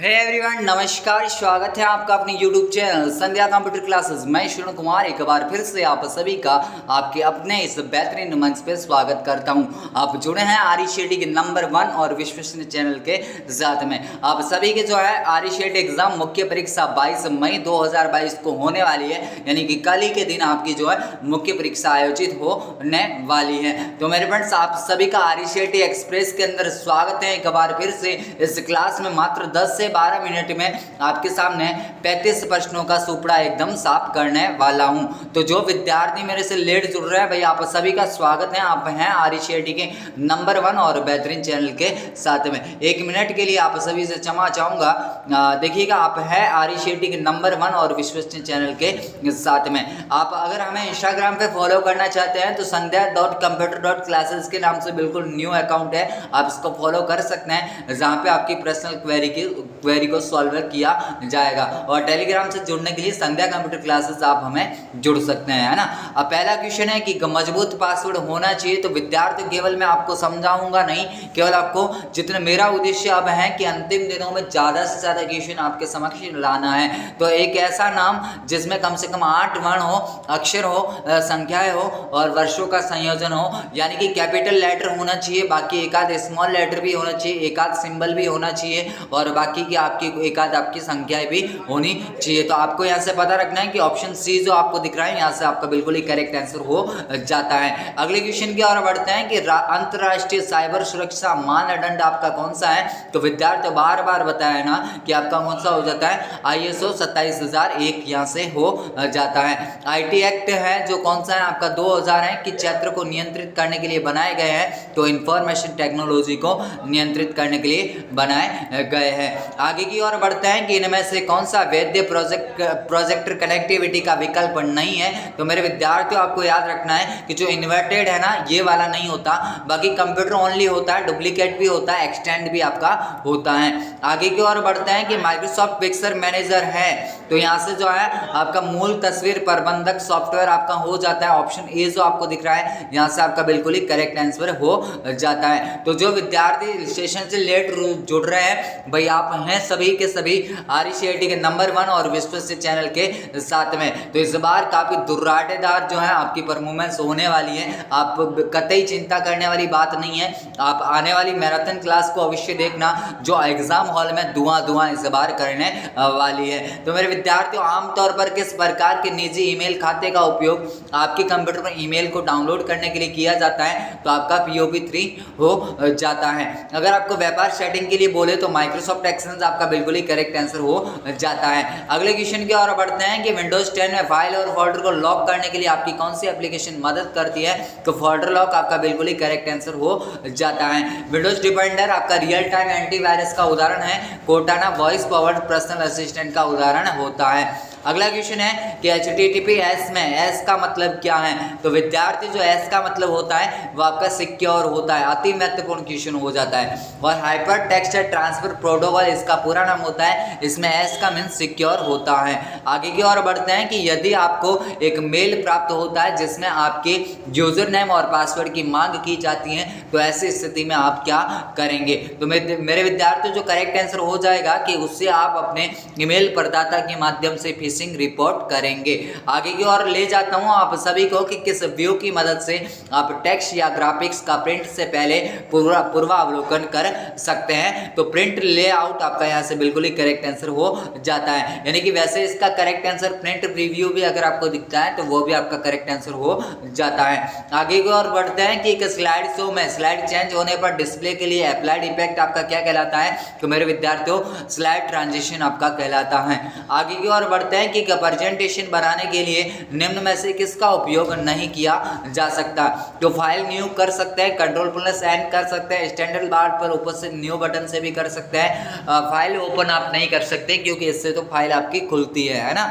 Hey everyone, नमस्कार। स्वागत है आपका अपने YouTube चैनल संध्या कंप्यूटर क्लासेस। मैं श्रवण कुमार एक बार फिर से आप सभी का आपके अपने इस बेहतरीन मंच पे स्वागत करता हूं। आप जुड़े हैं RECET के नंबर 1 और विश्वसनीय चैनल के साथ में। आप सभी के जो है RECET एग्जाम मुख्य परीक्षा 22 मई 2022 को होने वाली है, यानी कि कल ही के दिन आपकी जो है मुख्य परीक्षा आयोजित होने वाली है। तो मेरे फ्रेंड्स, आप सभी का RECET एक्सप्रेस के अंदर स्वागत है एक बार फिर से। इस क्लास में मात्र 10 से 12 मिनट में आपके सामने 35 प्रश्नों का सुपड़ा एकदम साफ करने वाला हूं। तो जो विद्यार्थी मेरे से लेट जुड़ रहे हैं भाई, आप सभी का स्वागत है। आप हैं RECET के नंबर 1 और बेहतरीन चैनल के साथ में। 1 मिनट के लिए आप सभी से क्षमा चाहूंगा। देखिएगा, आप हैं RECET के नंबर 1 और विश्वसनीय चैनल के साथ में। आप अगर हमें इंस्टाग्राम पे फॉलो करना चाहते हैं तो संध्या.computer.classes के नाम से बिल्कुल न्यू अकाउंट है, आप इसको फॉलो कर सकते हैं, जहाँ पे आपकी पर्सनल क्वेरी को सॉल्व किया जाएगा। और टेलीग्राम से जुड़ने के लिए संध्या कंप्यूटर क्लासेस आप हमें जुड़ सकते हैं, है ना। अब पहला क्वेश्चन है कि मजबूत पासवर्ड होना चाहिए। तो विद्यार्थी केवल मैं आपको समझाऊंगा नहीं, केवल आपको जितना मेरा उद्देश्य अब है कि अंतिम दिनों में ज़्यादा से ज़्यादा क्वेश्चन आपके समक्ष लाना है। तो एक ऐसा नाम जिसमें कम से कम 8 वर्ण हो, अक्षर हो, संख्याएं हो और वर्षों का संयोजन हो, यानी कि कैपिटल लेटर होना चाहिए, बाकी एक आध स्मॉल लेटर भी होना चाहिए, एक आध सिंबल भी होना चाहिए और बाकी की आपकी एक आध आपकी संख्याएं भी होनी चाहिए। तो आपको यहाँ से पता रखना है कि ऑप्शन सी जो आपको दिख रहा है, यहाँ से आपका बिल्कुल ही करेक्ट आंसर हो जाता है। अगले क्वेश्चन की ओर बढ़ते हैं कि अंतरराष्ट्रीय साइबर सुरक्षा मानदंड आपका कौन सा है। तो विद्यार्थी बार बार बताया ना कि आपका कौन सा हो जाता है, ISO 27001 यहाँ से हो जाता है। IT एक्ट है जो कौन सा है आपका 2000 है कि क्षेत्र को नियंत्रित करने के लिए बनाए गए हैं। तो इंफॉर्मेशन टेक्नोलॉजी को नियंत्रित करने के लिए बनाए गए हैं। आगे की ओर बढ़ते हैं कि इनमें से कौन सा वैध प्रोजेक्टर कनेक्टिविटी का विकल्प नहीं है। तो मेरे विद्यार्थियों, आपको याद रखना है कि जो इन्वर्टेड है ना, ये वाला नहीं होता, बाकी कंप्यूटर ओनली होता है, डुप्लीकेट भी होता है, एक्सटेंड भी आपका होता है। आगे की ओर बढ़ते हैं कि माइक्रोसॉफ्ट पिक्चर मैनेजर है। तो यहाँ से जो है आपका मूल तस्वीर प्रबंधक सॉफ्टवेयर आपका हो जाता है। ऑप्शन ए जो आपको दिख रहा है, यहाँ से आपका बिल्कुल ही करेक्ट आंसर हो जाता है। तो जो विद्यार्थी सेशन से लेट जुड़ रहे हैं भाई, आप हैं सभी के सभी RECET के नंबर 1 और विश्वसनीय चैनल के साथ में। तो इस बार काफी दुर्राटेदार जो है आपकी परफॉर्मेंस होने वाली है। आप कतई चिंता करने वाली बात नहीं है। आप आने वाली मैराथन क्लास को अवश्य देखना, जो एग्जाम हॉल में धुआं इस बार करने वाली है। तो मेरे विद्यार्थियों, आमतौर पर किस प्रकार के निजी ईमेल खाते का उपयोग आपके कंप्यूटर पर ईमेल को डाउनलोड करने के लिए किया जाता है। तो आपका POP3 हो जाता है। अगर आपको व्यापार सेटिंग के लिए बोले तो माइक्रोसॉफ्ट एक्सेल आपका बिल्कुल ही करेक्ट आंसर हो जाता है। अगले क्वेश्चन की ओर बढ़ते हैं कि विंडोज 10 में फाइल और फोल्डर को लॉक करने के लिए आपकी कौन सी एप्लीकेशन मदद करती है। तो फोल्डर लॉक आपका बिल्कुल ही करेक्ट आंसर हो जाता है। विंडोज डिफेंडर आपका रियल टाइम एंटीवायरस का उदाहरण है। Cortana voice powered personal assistant का उदाहरण होता है। अगला क्वेश्चन है कि HTTPS में S का मतलब क्या है। तो विद्यार्थी, जो S का मतलब होता है वो आपका सिक्योर होता है, अति महत्वपूर्ण क्वेश्चन हो जाता है। और हाइपर टेक्स्ट ट्रांसफर प्रोटोकॉल इसका पूरा नाम होता है, इसमें S का मीन सिक्योर होता है। आगे की ओर बढ़ते हैं कि यदि आपको एक मेल प्राप्त होता है जिसमें आपके यूजर नेम और पासवर्ड की मांग की जाती है, तो ऐसी स्थिति में आप क्या करेंगे। तो मेरे विद्यार्थियों, जो करेक्ट आंसर हो जाएगा कि उससे आप अपने ईमेल प्रदाता के माध्यम से फिशिंग रिपोर्ट करेंगे। आगे की ओर ले जाता हूं आप सभी को कि किस व्यू की मदद से आप टेक्स्ट या ग्राफिक्स का प्रिंट से पहले पूर्वावलोकन कर सकते हैं। तो प्रिंट लेआउट आपका यहां से बिल्कुल ही करेक्ट आंसर हो जाता है, यानी कि वैसे इसका करेक्ट आंसर प्रिंट प्रीव्यू भी अगर आपको दिखता है तो वो भी आपका करेक्ट आंसर हो जाता है। आगे की ओर बढ़ते हैं कि एक स्लाइड शो में स्लाइड चेंज होने पर डिस्प्ले के लिए अप्लाइड इफेक्ट आपका क्या कहलाता है। तो मेरे विद्यार्थियों, स्लाइड ट्रांजिशन आपका कहलाता है। आगे की ओर बढ़ते हैं कि प्रेजेंटेशन बनाने के लिए निम्न में से किसका उपयोग नहीं किया जा सकता। तो फाइल न्यू कर सकते हैं, Ctrl+N कर सकते हैं, स्टैंडर्ड बार पर ऊपर से न्यू बटन से भी कर सकते हैं। फाइल ओपन आप नहीं कर सकते क्योंकि इससे तो फाइल आपकी खुलती है ना।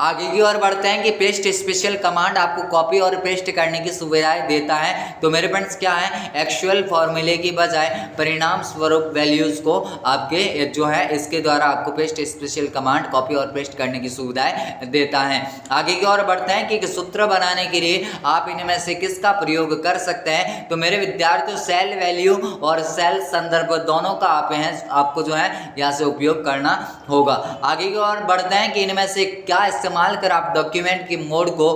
आगे की ओर बढ़ते हैं कि पेस्ट स्पेशल कमांड आपको कॉपी और पेस्ट करने की सुविधाएं देता है। तो मेरे फ्रेंड्स क्या है, एक्चुअल फॉर्मूले की बजाय परिणाम स्वरूप वैल्यूज को आपके जो है इसके द्वारा आपको पेस्ट स्पेशल कमांड कॉपी और पेस्ट करने की सुविधाएं देता है। आगे की ओर बढ़ते हैं कि सूत्र बनाने के लिए आप इनमें से किसका प्रयोग कर सकते हैं। तो मेरे विद्यार्थियों सेल वैल्यू और सेल संदर्भ दोनों का आपको जो है यहाँ से उपयोग करना होगा। आगे की ओर बढ़ते हैं कि इनमें से क्या इस्तेमाल कर आप डॉक्यूमेंट की मोड को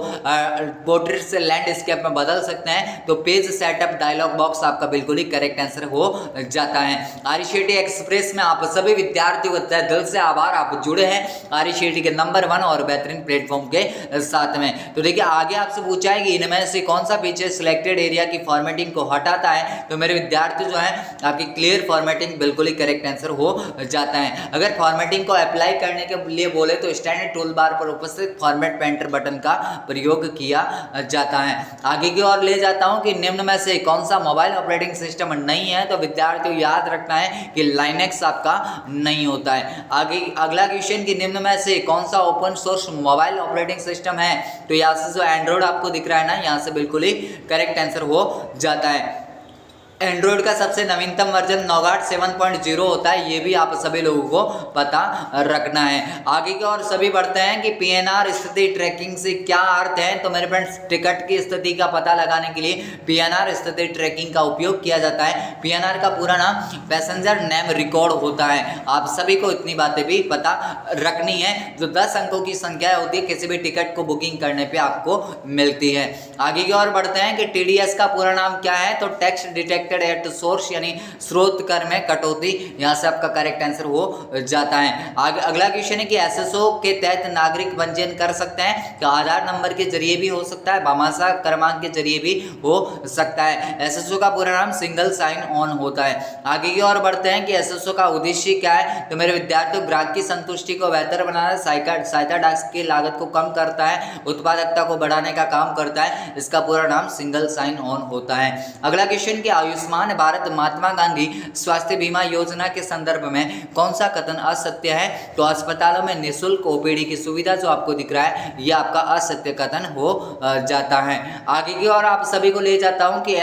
पोर्ट्रेट से लैंडस्केप में बदल सकते हैं। तो पेज सेटअप डायलॉग बॉक्स आपका बिल्कुल ही करेक्ट आंसर हो जाता है। आरईसीटी एक्सप्रेस में आप सभी विद्यार्थियों का तहे दिल से आभार, आप जुड़े हैं आरईसीटी के नंबर 1 और बेहतरीन प्लेटफॉर्म के साथ में। तो देखिए आगे आपसे पूछा है कि इनमें से कौन सा फीचर सिलेक्टेड एरिया की फॉर्मेटिंग को हटाता है। तो मेरे विद्यार्थी जो है आपकी क्लियर फॉर्मेटिंग बिल्कुल ही करेक्ट आंसर हो जाता है। अगर फॉर्मेटिंग को अप्लाई करने के लिए बोले तो स्टैंडर्ड टूल बार पर उपस्थित फॉर्मेट पेंटर बटन का प्रयोग किया जाता है। आगे की ओर ले जाता हूं कि निम्न में से कौन सा मोबाइल ऑपरेटिंग सिस्टम नहीं है। तो विद्यार्थियों याद रखना है कि लाइनेक्स आपका नहीं होता है। आगे अगला क्वेश्चन कि निम्न में से कौन सा open source mobile operating system है। तो यहाँ से जो एंड्रॉइड आपको दिख रहा है ना, यहाँ से बिल्कुल ही करेक्ट आंसर हो जाता है। एंड्रॉइड का सबसे नवीनतम वर्जन नौगाट 7.0 होता है, ये भी आप सभी लोगों को पता रखना है। आगे की ओर सभी बढ़ते हैं कि पीएनआर स्थिति ट्रैकिंग से क्या अर्थ है। तो मेरे फ्रेंड्स टिकट की स्थिति का पता लगाने के लिए पीएनआर स्थिति ट्रैकिंग का उपयोग किया जाता है। पीएनआर का पूरा नाम पैसेंजर नेम रिकॉर्ड होता है। आप सभी को इतनी बातें भी पता रखनी है। जो 10 अंकों की संख्या होती है किसी भी टिकट को बुकिंग करने पर आपको मिलती है। आगे की ओर बढ़ते हैं कि टीडीएस का पूरा नाम क्या है। तो टैक्स डिटेक्ट एट सोर्स यानी स्रोत कर में कटौती, यहां से आपका करेक्ट आंसर हो जाता है। आगे अगला क्वेश्चन है कि एसएसओ के तहत नागरिक पंजीयन कर सकते हैं। तो आधार नंबर के जरिए भी हो सकता है, भामाशाह क्रमांक के जरिए भी हो सकता है। एसएसओ का पूरा नाम सिंगल साइन ऑन होता है। आगे की ओर बढ़ते हैं कि एसएसओ का उद्देश्य क्या है। तो मेरे विद्यार्थियों ग्राहक की संतुष्टि को बेहतर बनाना, सहायता डाक की लागत को कम करता है, उत्पादकता को बढ़ाने का काम करता है। इसका पूरा नाम सिंगल साइन ऑन होता है। अगला क्वेश्चन कि आयुष्मान भारत महात्मा गांधी स्वास्थ्य बीमा योजना के संदर्भ में कौन सा कथन असत्य है। तो अस्पतालों में निःशुल्क ओपीडी की सुविधा जो आपको दिख रहा है ये आपका असत्य कथन हो जाता है। आगे की ओर आप सभी को ले जाता हूं कि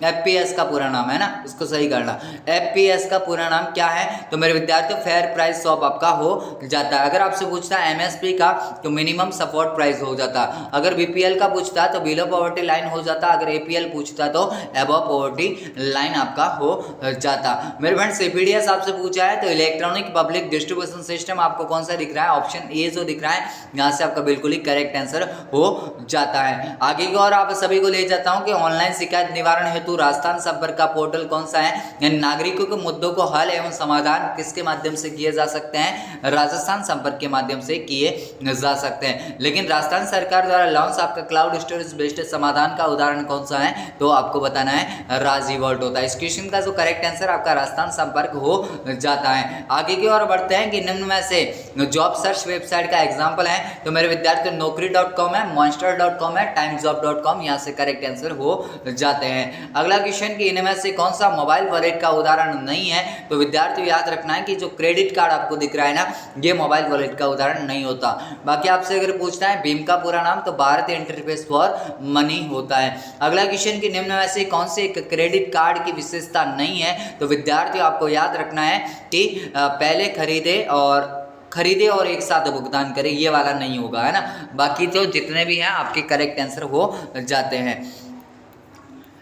एफपीएस का पूरा नाम है ना, इसको सही करना। एफपीएस का पूरा नाम क्या है। तो मेरे विद्यार्थियों फेयर प्राइस शॉप आपका हो जाता है। अगर आपसे पूछता है एमएसपी का तो मिनिमम सपोर्ट प्राइस हो जाता। अगर बीपीएल का पूछता तो बिलो पॉवर्टी लाइन हो जाता। अगर एपीएल पूछता तो अबव पॉवर्टी लाइन आपका हो जाता। मेरे फ्रेंड्स एपीडीएस आपसे पूछा है तो इलेक्ट्रॉनिक पब्लिक डिस्ट्रीब्यूशन सिस्टम आपको कौन सा दिख रहा है। ऑप्शन ए जो दिख रहा है यहाँ से आपका बिल्कुल ही करेक्ट आंसर हो जाता है। आगे की ओर आप सभी को ले जाता हूँ कि ऑनलाइन शिकायत निवारण हेतु राजस्थान संपर्क का पोर्टल कौन सा है। यानी नागरिकों के मुद्दों को हल एवं समाधान किसके माध्यम से किए जा सकते हैं, राजस्थान संपर्क के माध्यम से किए जा सकते हैं। लेकिन राजस्थान सरकार द्वारा लॉन्च आपका क्लाउड स्टोरेज बेस्ड समाधान का उदाहरण कौन सा है। तो आपको बताना है राजीवोल्ट होता है। इस क्वेश्चन का जो करेक्ट आंसर आपका राजस्थान संपर्क हो जाता है। आगे की ओर बढ़ते हैं कि निम्न में से जॉब सर्च वेबसाइट का एग्जाम्पल है। तो मेरे विद्यार्थी नौकरी.com है, monster.com है, timesjob.com, यहाँ से करेक्ट आंसर हो जाते हैं। अगला क्वेश्चन कि इनमें से कौन सा मोबाइल वॉलेट का उदाहरण नहीं है। तो विद्यार्थियों याद रखना है कि जो क्रेडिट कार्ड आपको दिख रहा है ना ये मोबाइल वॉलेट का उदाहरण नहीं होता। बाकी आपसे अगर पूछना है भीम का पूरा नाम तो भारतीय इंटरफेस फॉर मनी होता है। अगला क्वेश्चन कि निम्न में से कौन से एक क्रेडिट कार्ड की विशेषता नहीं है। तो विद्यार्थियों आपको याद रखना है कि पहले खरीदे और एक साथ भुगतान करें, ये वाला नहीं होगा, है ना। बाकी तो जितने भी हैं आपके करेक्ट आंसर हो जाते हैं।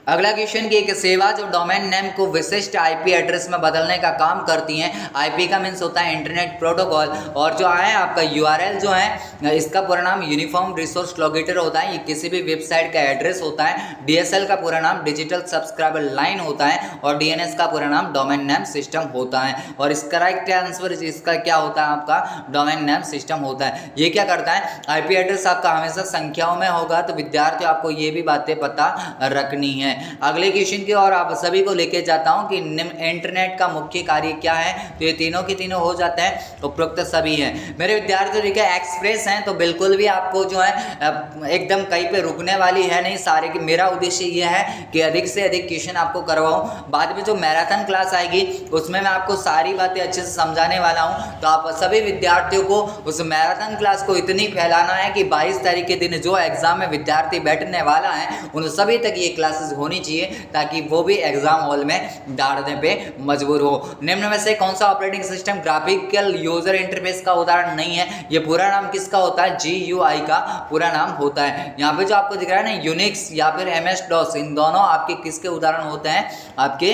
अगला क्वेश्चन की एक सेवा जो डोमेन नेम को विशिष्ट आईपी एड्रेस में बदलने का काम करती हैं। आईपी का मीन्स होता है इंटरनेट प्रोटोकॉल और जो है आपका यूआरएल जो है इसका पूरा नाम यूनिफॉर्म रिसोर्स लोकेटर होता है। ये किसी भी वेबसाइट का एड्रेस होता है। डीएसएल का पूरा नाम डिजिटल सब्सक्राइबर लाइन होता है और डीएनएस का पूरा नाम डोमेन नेम सिस्टम होता है। और इस करेक्ट आंसर इसका क्या होता है आपका डोमेन नेम सिस्टम होता है। ये क्या करता है आईपी एड्रेस आपका हमेशा संख्याओं में होगा। तो विद्यार्थियों आपको ये भी बातें पता रखनी है। हैं। अगले क्वेश्चन की ओर आप सभी को लेके जाता हूं कि इंटरनेट का मुख्य कार्य क्या है। तो ये तीनों के तीनों हो जाते हैं, उपरोक्त सभी हैं। मेरे विद्यार्थियों देखिए एक्सप्रेस हैं तो बिल्कुल भी आपको जो है एकदम कहीं पे रुकने वाली है नहीं सारे की। मेरा उद्देश्य ये है कि अधिक से अधिक क्वेश्चन आपको करवाऊं। बाद में जो मैराथन क्लास आएगी उसमें मैं आपको सारी बातें अच्छे से समझाने वाला हूं। तो आप सभी विद्यार्थियों को उस मैराथन क्लास को इतनी फैलाना है कि 22 तारीख के दिन जो एग्जाम में विद्यार्थी बैठने वाला है उन सभी तक ये क्लासेस होनी चाहिए ताकि वो भी एग्जाम हॉल में डालने पे मजबूर हो। निम्न में से कौन सा operating system graphical user interface का उदाहरण नहीं है? ये पूरा नाम किसका होता है? GUI का पूरा नाम होता है। यहाँ पे जो आपको दिख रहा है ना यूनिक्स या फिर MS DOS, इन दोनों आपके किसके उदाहरण होते हैं? आपके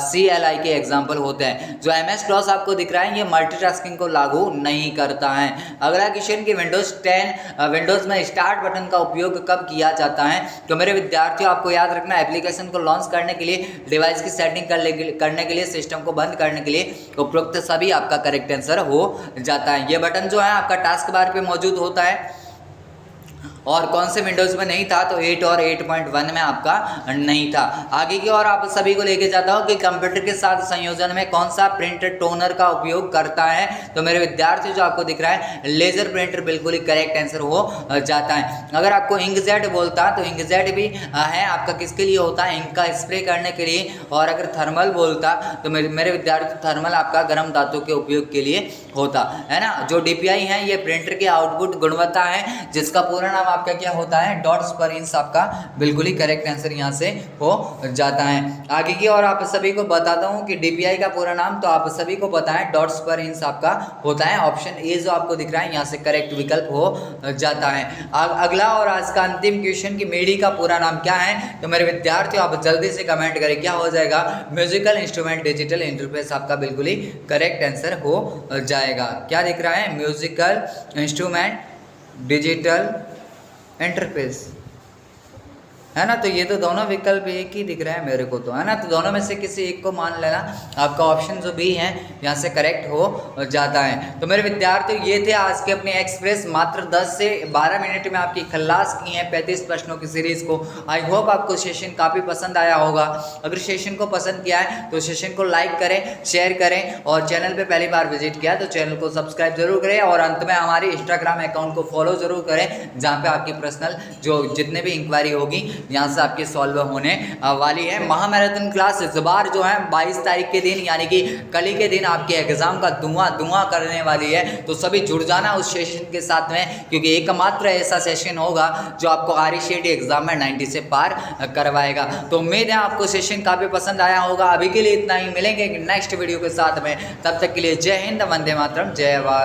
CLI के एग्जाम्पल होते हैं। जो MS DOS आपको दिख रहा है ये मल्टीटास्किंग को लागू नहीं करता है। अगला क्वेश्चन कि विंडोज में स्टार्ट बटन का उपयोग कब किया जाता है? तो मेरे विद्यार्थियों आपको याद रखना एप्लीकेशन को लॉन्च करने के लिए, डिवाइस की सेटिंग करने के लिए, सिस्टम को बंद करने के लिए उपरोक्त सभी आपका करेक्ट आंसर हो जाता है। ये बटन जो है आपका टास्क बार पे मौजूद होता है और कौन से विंडोज़ में नहीं था? तो 8 और 8.1 में आपका नहीं था। आगे की ओर आप सभी को लेके जाता हूँ कि कंप्यूटर के साथ संयोजन में कौन सा प्रिंटर टोनर का उपयोग करता है? तो मेरे विद्यार्थी जो आपको दिख रहा है लेजर प्रिंटर बिल्कुल ही करेक्ट आंसर हो जाता है। अगर आपको इंकजेट बोलता तो इंकजेट भी है आपका किसके लिए होता है? इंक का स्प्रे करने के लिए। और अगर थर्मल बोलता तो मेरे विद्यार्थी थर्मल आपका गर्म धातु के उपयोग के लिए होता है ना। जो DPI है ये प्रिंटर की आउटपुट गुणवत्ता है जिसका पूरा नाम आपका क्या होता है? डॉट्स पर इंच। आपका बिल्कुल ही करेक्ट आंसर यहाँ से हो जाता है। आगे की और आप सभी को बताता हूँ कि DPI का पूरा नाम तो आप सभी को पता है डॉट्स पर इंच आपका होता है। ऑप्शन ए जो आपको दिख रहा है यहाँ से करेक्ट विकल्प हो जाता है। अगला और आज का अंतिम क्वेश्चन कि मेडी का पूरा नाम क्या है? तो मेरे विद्यार्थियों आप जल्दी से कमेंट करें क्या हो जाएगा? म्यूजिकल इंस्ट्रूमेंट डिजिटल इंटरफेस आपका बिल्कुल ही करेक्ट आंसर हो जाएगा। क्या दिख रहा है? म्यूजिकल इंस्ट्रूमेंट डिजिटल इंटरफेस है ना। तो ये तो दोनों विकल्प एक ही दिख रहा है मेरे को तो, है ना। तो दोनों में से किसी एक को मान लेना। आपका ऑप्शन जो भी है यहाँ से करेक्ट हो जाता है। तो मेरे विद्यार्थियों ये थे आज के अपने एक्सप्रेस मात्र 10 से 12 मिनट में आपकी खल्लास की हैं 35 प्रश्नों की सीरीज को। आई होप आपको सेशन काफ़ी पसंद आया होगा। अगर सेशन को पसंद किया है तो सेशन को लाइक करें, शेयर करें और चैनल पर पहली बार विजिट किया तो चैनल को सब्सक्राइब जरूर करें। और अंत में हमारे इंस्टाग्राम अकाउंट को फॉलो जरूर करें जहाँ पे आपकी पर्सनल जो जितने भी इंक्वायरी होगी यहाँ से आपकी सॉल्व होने वाली है। महामैराथन क्लास इस बार जो है 22 तारीख के दिन यानी कि कल ही के दिन आपके एग्जाम का धुआं करने वाली है। तो सभी जुड़ जाना उस सेशन के साथ में क्योंकि एकमात्र ऐसा सेशन होगा जो आपको RCET एग्जाम में 90 से पार करवाएगा। तो उम्मीद है आपको सेशन काफ़ी पसंद आया होगा। अभी के लिए इतना ही, मिलेंगे नेक्स्ट वीडियो के साथ में। तब तक के लिए जय हिंद, वंदे मातरम, जय भारत।